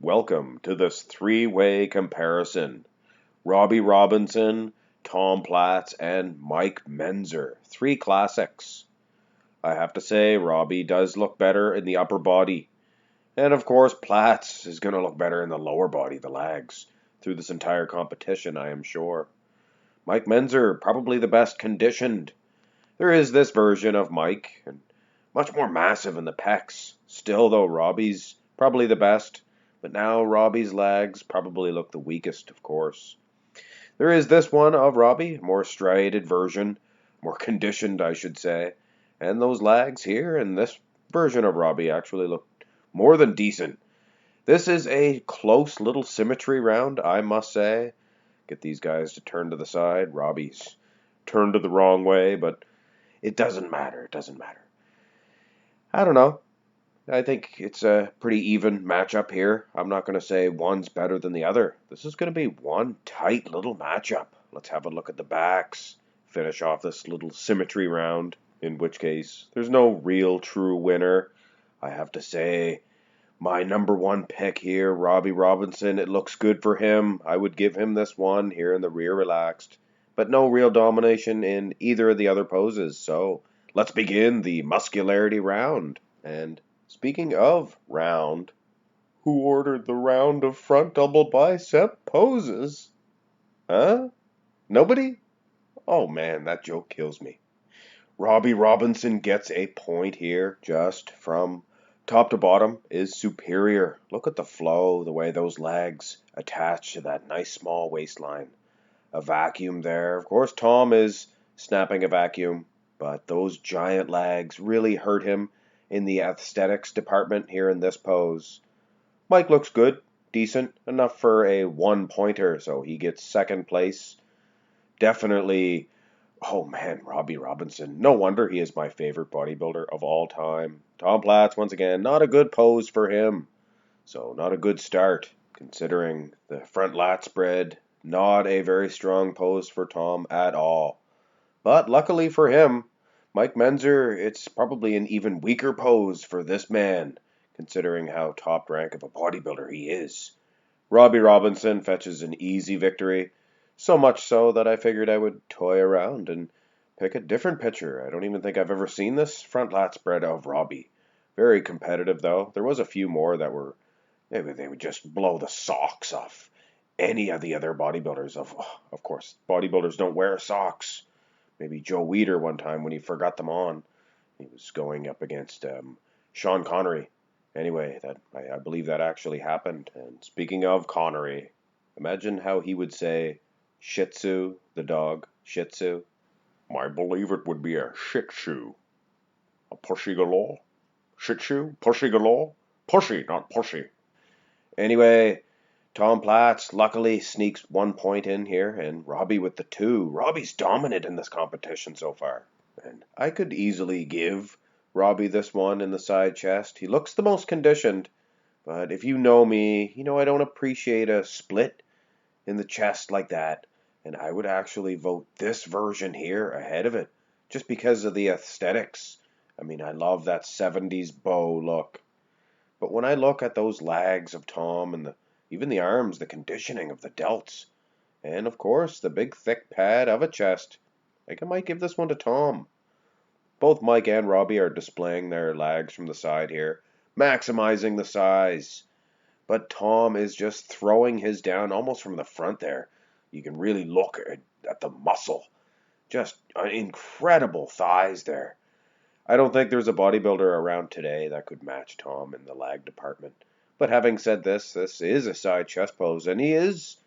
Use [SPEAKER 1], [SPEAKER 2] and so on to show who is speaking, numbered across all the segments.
[SPEAKER 1] Welcome to this three-way comparison. Robby Robinson, Tom Platz, and Mike Mentzer. Three classics. I have to say, Robby does look better in the upper body. And of course, Platz is going to look better in the lower body, the legs, through this entire competition, I am sure. Mike Mentzer, probably the best conditioned. There is this version of Mike, and much more massive in the pecs. Still, though, Robby's probably the best. But now Robby's legs probably look the weakest, of course. There is this one of Robby, more striated version, more conditioned, I should say. And those legs here in this version of Robby actually look more than decent. This is a close little symmetry round, I must say. Get these guys to turn to the side. Robby's turned to the wrong way, but it doesn't matter. It doesn't matter. I don't know. I think it's a pretty even matchup here. I'm not going to say one's better than the other. This is going to be one tight little matchup. Let's have a look at the backs. Finish off this little symmetry round, in which case there's no real true winner. I have to say my number one pick here, Robby Robinson, it looks good for him. I would give him this one here in the rear relaxed. But no real domination in either of the other poses. So let's begin the muscularity round. And speaking of round, who ordered the round of front double bicep poses? Huh? Nobody? Oh man, that joke kills me. Robby Robinson gets a point here, just from top to bottom is superior. Look at the flow, the way those legs attach to that nice small waistline. A vacuum there. Of course, Tom is snapping a vacuum, but those giant legs really hurt him in the aesthetics department here in this pose. Mike looks good, decent, enough for a one-pointer, so he gets second place. Definitely, oh man, Robby Robinson. No wonder he is my favorite bodybuilder of all time. Tom Platz, once again, not a good pose for him. So not a good start, considering the front lat spread. Not a very strong pose for Tom at all. But luckily for him, Mike Mentzer, it's probably an even weaker pose for this man, considering how top rank of a bodybuilder he is. Robby Robinson fetches an easy victory, so much so that I figured I would toy around and pick a different picture. I don't even think I've ever seen this front lat spread of Robby. Very competitive though. There was a few more that were, maybe they would just blow the socks off any of the other bodybuilders. Of course, bodybuilders don't wear socks. Maybe Joe Weider one time when he forgot them on. He was going up against Sean Connery. Anyway, I believe that actually happened. And speaking of Connery, imagine how he would say Shih Tzu, the dog, Shih Tzu. I believe it would be a Shih Tzu. A pushy galore. Shih Tzu, pushy galore. Pushy, not pushy. Anyway, Tom Platz luckily sneaks 1 point in here, and Robby with the 2. Robby's dominant in this competition so far. And I could easily give Robby this one in the side chest. He looks the most conditioned, but if you know me, you know I don't appreciate a split in the chest like that. And I would actually vote this version here ahead of it, just because of the aesthetics. I mean, I love that 70s bow look. But when I look at those legs of Tom and even the arms, the conditioning of the delts, and of course the big thick pad of a chest, I think I might give this one to Tom. Both Mike and Robby are displaying their legs from the side here, maximizing the size. But Tom is just throwing his down almost from the front there. You can really look at the muscle. Just incredible thighs there. I don't think there's a bodybuilder around today that could match Tom in the lag department. But having said this, this is a side chest pose, and he is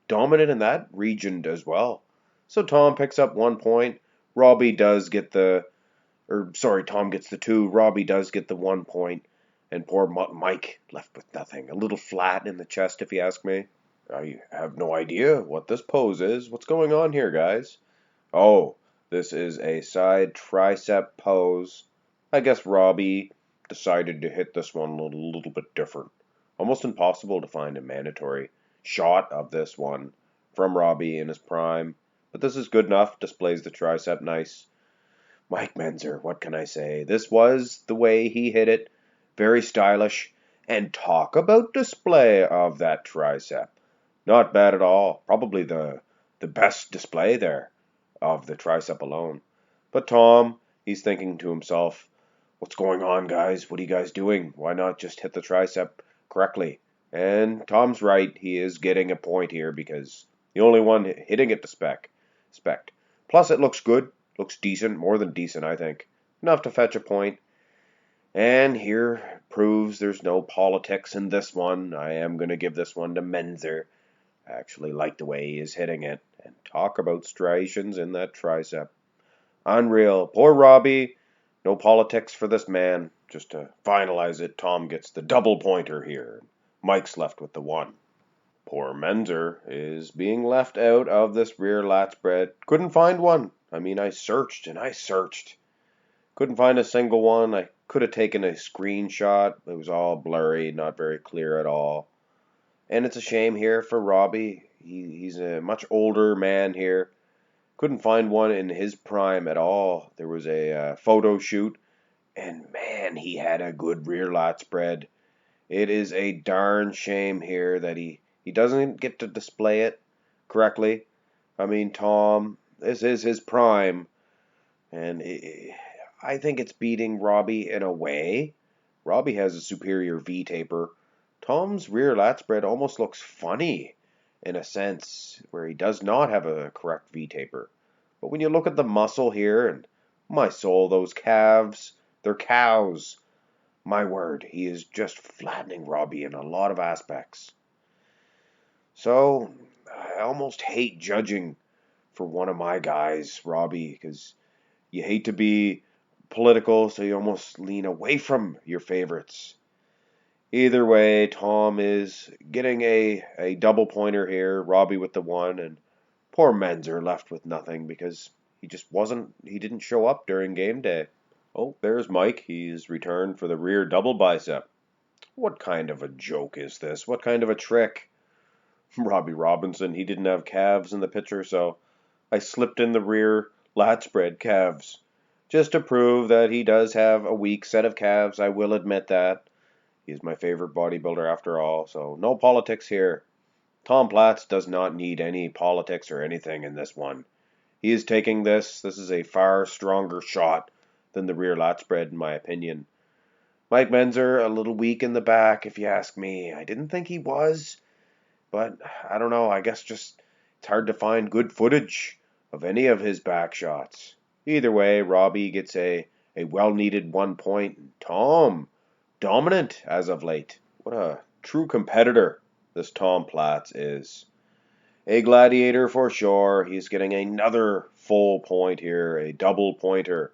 [SPEAKER 1] dominant in that region as well. So Tom picks up 1 point. Robby does get the, Tom gets the 2. Robby does get the 1 point. And poor Mike left with nothing. A little flat in the chest, if you ask me. I have no idea what this pose is. What's going on here, guys? Oh, this is a side tricep pose. I guess Robby decided to hit this one a little bit different. Almost impossible to find a mandatory shot of this one from Robby in his prime. But this is good enough. Displays the tricep nice. Mike Mentzer, what can I say? This was the way he hit it. Very stylish. And talk about display of that tricep. Not bad at all. Probably the best display there of the tricep alone. But Tom, he's thinking to himself, what's going on, guys? What are you guys doing? Why not just hit the tricep correctly? And Tom's right. He is getting a point here because the only one hitting it to spec. Plus, it looks good. Looks decent. More than decent, I think. Enough to fetch a point. And here proves there's no politics in this one. I am going to give this one to Mentzer. I actually like the way he is hitting it. And talk about striations in that tricep. Unreal. Poor Robby. No politics for this man. Just to finalize it, Tom gets the double pointer here. Mike's left with the one. Poor Mentzer is being left out of this rear lat spread. Couldn't find one. I mean, I searched and I searched. Couldn't find a single one. I could have taken a screenshot. It was all blurry, not very clear at all. And it's a shame here for Robby. He's a much older man here. Couldn't find one in his prime at all. There was a photo shoot, and man, he had a good rear lat spread. It is a darn shame here that he doesn't get to display it correctly. I mean, Tom, this is his prime, and I think it's beating Robby in a way. Robby has a superior V-taper. Tom's rear lat spread almost looks funny in a sense where he does not have a correct V-taper. But when you look at the muscle here, and my soul, those calves, they're cows. My word, he is just flattening Robby in a lot of aspects. So, I almost hate judging for one of my guys, Robby, because you hate to be political, so you almost lean away from your favorites. Either way, Tom is getting a double pointer here, Robby with the one, and poor Mentzer left with nothing because he didn't show up during game day. Oh, there's Mike. He's returned for the rear double bicep. What kind of a joke is this? What kind of a trick? Robby Robinson, he didn't have calves in the picture, so I slipped in the rear lat spread calves. Just to prove that he does have a weak set of calves, I will admit that. He's my favorite bodybuilder after all, so no politics here. Tom Platz does not need any politics or anything in this one. He is taking this. This is a far stronger shot than the rear lat spread, in my opinion. Mike Mentzer, a little weak in the back, if you ask me. I didn't think he was, but I don't know. I guess just it's hard to find good footage of any of his back shots. Either way, Robby gets a well-needed 1 point. Tom, dominant as of late. What a true competitor this Tom Platz is. A gladiator for sure. He's getting another full point here, a double pointer.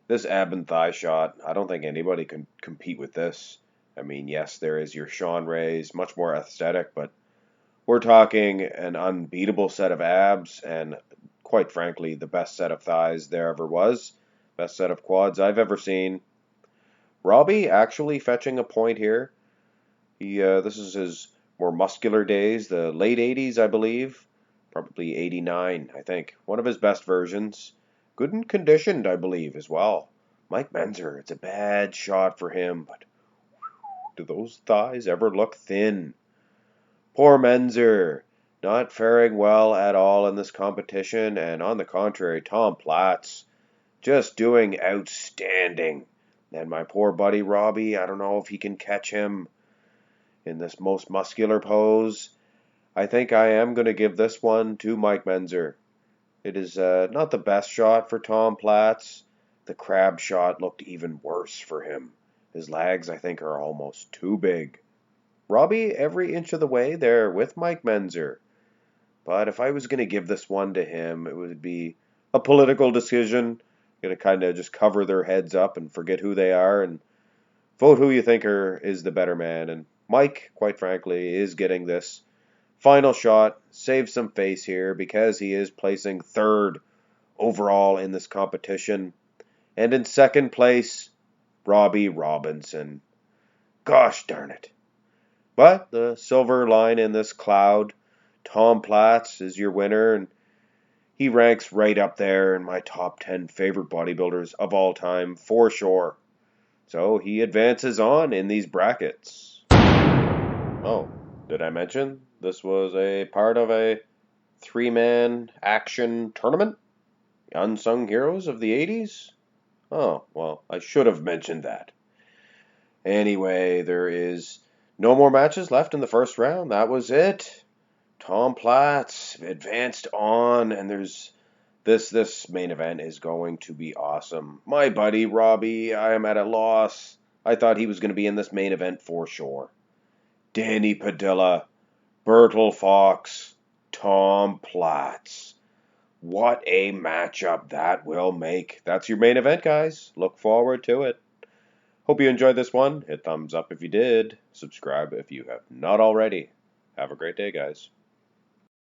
[SPEAKER 1] This ab and thigh shot, I don't think anybody can compete with this. I mean, yes, there is your Sean Ray's, much more aesthetic, but we're talking an unbeatable set of abs and, quite frankly, the best set of thighs there ever was. Best set of quads I've ever seen. Robby actually fetching a point here. This is his more muscular days, the late 80s, I believe. Probably 89, I think. One of his best versions. Good and conditioned, I believe, as well. Mike Mentzer, it's a bad shot for him, but do those thighs ever look thin? Poor Mentzer, not faring well at all in this competition, and on the contrary, Tom Platz, just doing outstanding. And my poor buddy Robby, I don't know if he can catch him in this most muscular pose. I think I am going to give this one to Mike Mentzer. It is not the best shot for Tom Platz. The crab shot looked even worse for him. His legs, I think, are almost too big. Robby every inch of the way there with Mike Mentzer. But if I was going to give this one to him, it would be a political decision. Going to kind of just cover their heads up and forget who they are and vote who you think is the better man. And Mike, quite frankly, is getting this final shot. Save some face here because he is placing third overall in this competition. And in second place, Robby Robinson. Gosh darn it. But the silver line in this cloud, Tom Platz is your winner, and he ranks right up there in my top 10 favorite bodybuilders of all time, for sure. So he advances on in these brackets. Oh, did I mention this was a part of a three-man action tournament? Unsung Heroes of the 80s? Oh, well, I should have mentioned that. Anyway, there is no more matches left in the first round. That was it. Tom Platz advanced on, and there's this main event is going to be awesome. My buddy Robby, I am at a loss. I thought he was going to be in this main event for sure. Danny Padilla, Bertil Fox, Tom Platz. What a matchup that will make. That's your main event, guys. Look forward to it. Hope you enjoyed this one. Hit thumbs up if you did. Subscribe if you have not already. Have a great day, guys.